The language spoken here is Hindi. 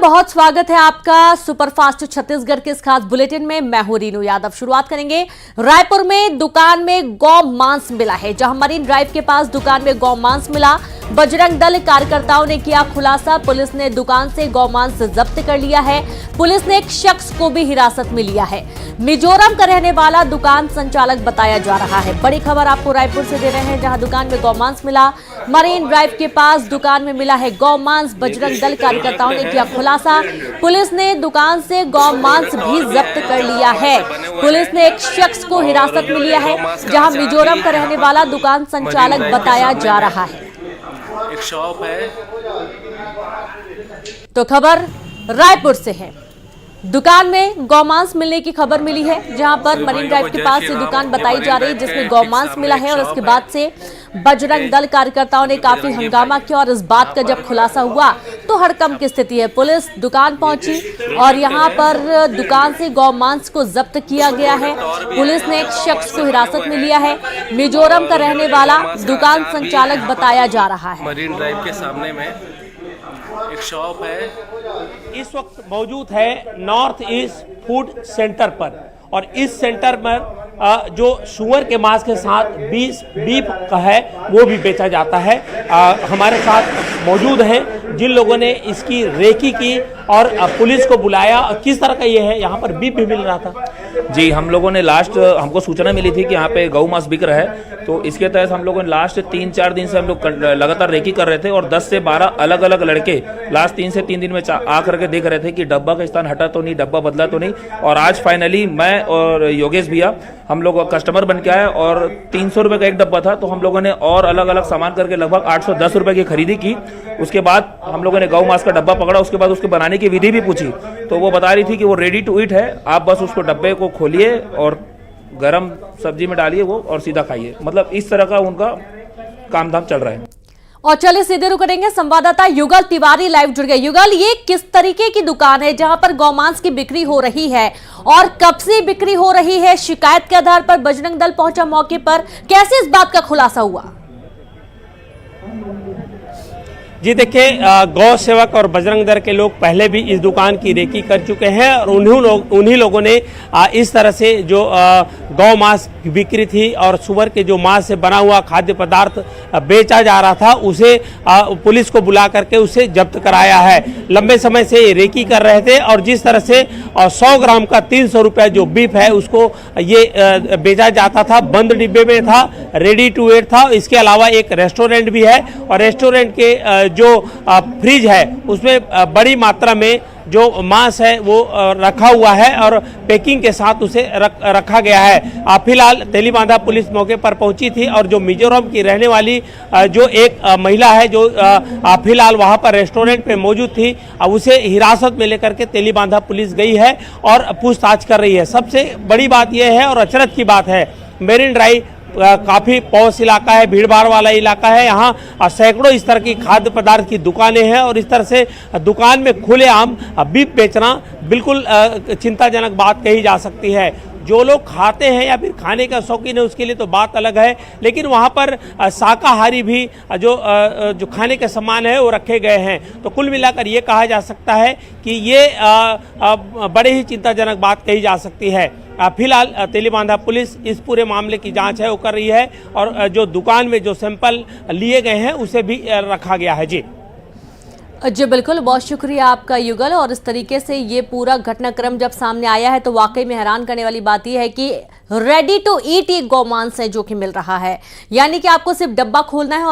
बहुत स्वागत है आपका सुपरफास्ट छत्तीसगढ़ के इस खास बुलेटिन में। मैं हूं रीनू यादव। शुरुआत करेंगे रायपुर में दुकान में गौ मांस मिला है। जहां मरीन ड्राइव के पास दुकान में गौ मांस मिला, बजरंग दल कार्यकर्ताओं ने किया खुलासा। पुलिस ने दुकान से गौ मांस जब्त कर लिया है। पुलिस ने एक शख्स को भी हिरासत में लिया है। मिजोरम का रहने वाला दुकान संचालक बताया जा रहा है। बड़ी खबर आपको रायपुर से दे रहे हैं, जहां दुकान में गौ मांस मिला। मरीन ड्राइव के पास दुकान में मिला है गौ मांस। बजरंग दल कार्यकर्ताओं ने किया खुलासा। पुलिस ने दुकान से गौ मांस भी जब्त कर लिया है। पुलिस ने एक शख्स को हिरासत में लिया है, जहां मिजोरम का रहने वाला दुकान संचालक बताया जा रहा है। एक शॉप है। तो खबर रायपुर से है। दुकान में गौमांस मिलने की खबर मिली है, जहां पर मरीन ड्राइव के पास ये दुकान बताई जा रही है जिसमें गौमांस मिला है। और उसके बाद से बजरंग दल कार्यकर्ताओं ने काफी हंगामा किया और इस बात का जब खुलासा हुआ तो हड़कंप की स्थिति है। पुलिस दुकान पहुंची और यहां पर दुकान से गौमांस को जब्त किया गया है। पुलिस ने एक शख्स को हिरासत में लिया है। मिजोरम का रहने वाला दुकान संचालक बताया जा रहा है। मरीन ड्राइव के सामने में एक शॉप है। इस वक्त मौजूद है नॉर्थ ईस्ट फूड सेंटर पर, और इस सेंटर में जो सुअर के मांस के साथ बीफ का है वो भी बेचा जाता है। हमारे साथ मौजूद हैं जिन लोगों ने इसकी रेकी की और पुलिस को बुलाया। किस तरह का ये है, यहाँ पर बीफ भी मिल रहा था? जी, हम लोगों ने हमको सूचना मिली थी कि यहाँ पे गौ मांस बिक रहा है, तो इसके तहत हम लोगों ने लास्ट 3-4 दिन से हम लोग लगातार रेकी कर रहे थे और 10 से 12 अलग अलग लड़के लास्ट 3 से 3 दिन में आ करके देख रहे थे कि डब्बा का स्थान हटा तो नहीं, डब्बा बदला तो नहीं। और आज फाइनली मैं और योगेश भैया हम लोग कस्टमर बन के आए और 300 रुपये का एक डब्बा था, तो हम लोगों ने और अलग अलग सामान करके लगभग 810 रुपये की खरीदी की। उसके बाद हम लोगों ने गौ मांस का डब्बा पकड़ा। उसके बाद उसके बनाने की विधि भी पूछी, तो वो बता रही थी कि वो रेडी टू ईट है, आप बस उसको डब्बे को खोलिए और गरम सब्जी में डालिए वो और सीधा खाइए। मतलब इस तरह का उनका काम धाम चल रहा है। और चलिए सीधे रुक करेंगे, संवाददाता युगल तिवारी लाइव जुड़ गए। युगल, ये किस तरीके की दुकान है जहां पर गौमांस की बिक्री हो रही है और कब से बिक्री हो रही है? शिकायत के आधार पर बजरंग दल पहुंचा मौके पर, कैसे इस बात का खुलासा हुआ? जी देखिए, गौ सेवक और बजरंग दल के लोग पहले भी इस दुकान की रेकी कर चुके हैं और उन्हीं लोगों ने इस तरह से जो गौ मांस की बिक्री थी और सुअर के जो मांस से बना हुआ खाद्य पदार्थ बेचा जा रहा था, उसे पुलिस को बुला करके उसे जब्त कराया है। लंबे समय से ये रेकी कर रहे थे और जिस तरह से 100 ग्राम का 300 रुपये जो बीफ है उसको ये बेचा जाता था, बंद डिब्बे में था, रेडी टू ईट था। इसके अलावा एक रेस्टोरेंट भी है और रेस्टोरेंट के जो फ्रिज है उसमें बड़ी मात्रा में जो मांस है वो रखा हुआ है और पैकिंग के साथ उसे रखा गया है। फिलहाल तेलीबांधा पुलिस मौके पर पहुंची थी और जो मिजोरम की रहने वाली जो एक महिला है जो फिलहाल वहां पर रेस्टोरेंट पे मौजूद थी, उसे हिरासत में लेकर के तेलीबांधा पुलिस गई है और पूछताछ कर रही है। सबसे बड़ी बात यह है और अचरज की बात है, मरीन ड्राइव काफ़ी पॉश इलाका है, भीड़ भाड़ वाला इलाका है। यहाँ सैकड़ों इस तरह की खाद्य पदार्थ की दुकानें हैं और इस तरह से दुकान में खुलेआम बीफ बेचना बिल्कुल चिंताजनक बात कही जा सकती है। जो लोग खाते हैं या फिर खाने का शौकीन है उसके लिए तो बात अलग है, लेकिन वहाँ पर शाकाहारी भी जो खाने के सामान है वो रखे गए हैं। तो कुल मिलाकर ये कहा जा सकता है कि ये बड़े ही चिंताजनक बात कही जा सकती है। फिलहाल तेलीबांधा पुलिस इस पूरे मामले की जांच है वो कर रही है और जो दुकान में जो सैंपल लिए गए हैं उसे भी रखा गया है। जी बिल्कुल, बहुत शुक्रिया आपका युगल। और इस तरीके से ये पूरा घटनाक्रम जब सामने आया है तो वाकई में हैरान करने वाली बात यह है कि रेडी टू ईट ये गौमांस है जो कि मिल रहा है, यानी कि आपको सिर्फ डब्बा खोलना है और